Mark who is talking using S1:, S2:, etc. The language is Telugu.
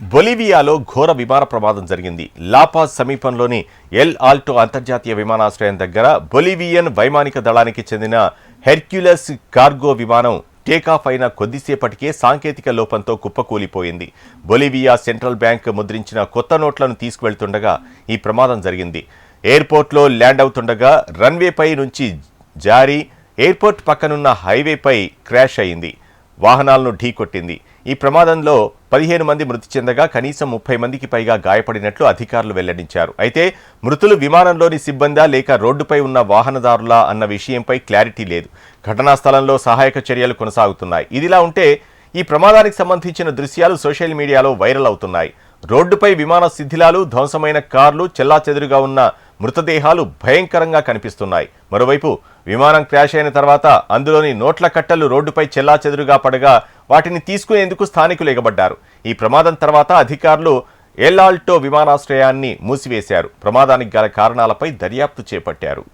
S1: బొలివియాలో ఘోర విమాన ప్రమాదం జరిగింది. లాపాజ్ సమీపంలోని ఎల్ ఆల్టో అంతర్జాతీయ విమానాశ్రయం దగ్గర బొలివియన్ వైమానిక దళానికి చెందిన హెర్క్యులస్ కార్గో విమానం టేకాఫ్ అయిన కొద్దిసేపటికే సాంకేతిక లోపంతో కుప్పకూలిపోయింది. బొలివియా సెంట్రల్ బ్యాంక్ ముద్రించిన కొత్త నోట్లను తీసుకువెళ్తుండగా ఈ ప్రమాదం జరిగింది. ఎయిర్పోర్ట్లో ల్యాండ్ అవుతుండగా రన్వేపై నుంచి జారి ఎయిర్పోర్ట్ పక్కనున్న హైవేపై క్రాష్ అయింది. వాహనాలను ఢీకొట్టింది. ఈ ప్రమాదంలో 15 మంది మృతి చెందగా కనీసం 30 మందికి పైగా గాయపడినట్లు అధికారులు వెల్లడించారు. అయితే మృతులు విమానంలోని సిబ్బందా లేక రోడ్డుపై ఉన్న వాహనదారులా అన్న విషయంపై క్లారిటీ లేదు. ఘటనా స్థలంలో సహాయక చర్యలు కొనసాగుతున్నాయి. ఇదిలా ఉంటే ఈ ప్రమాదానికి సంబంధించిన దృశ్యాలు సోషల్ మీడియాలో వైరల్ అవుతున్నాయి. రోడ్డుపై విమాన శిథిలాలు, ధ్వంసమైన కార్లు, చెల్లాచెదురుగా ఉన్న మృతదేహాలు భయంకరంగా కనిపిస్తున్నాయి. మరోవైపు విమానం క్రాష్ అయిన తర్వాత అందులోని నోట్ల కట్టలు రోడ్డుపై చెల్లాచెదురుగా పడగా వాటిని తీసుకునేందుకు స్థానికులు ఎగబడ్డారు. ఈ ప్రమాదం తర్వాత అధికారులు ఎల్ ఆల్టో విమానాశ్రయాన్ని మూసివేశారు. ప్రమాదానికి గల కారణాలపై దర్యాప్తు చేపట్టారు.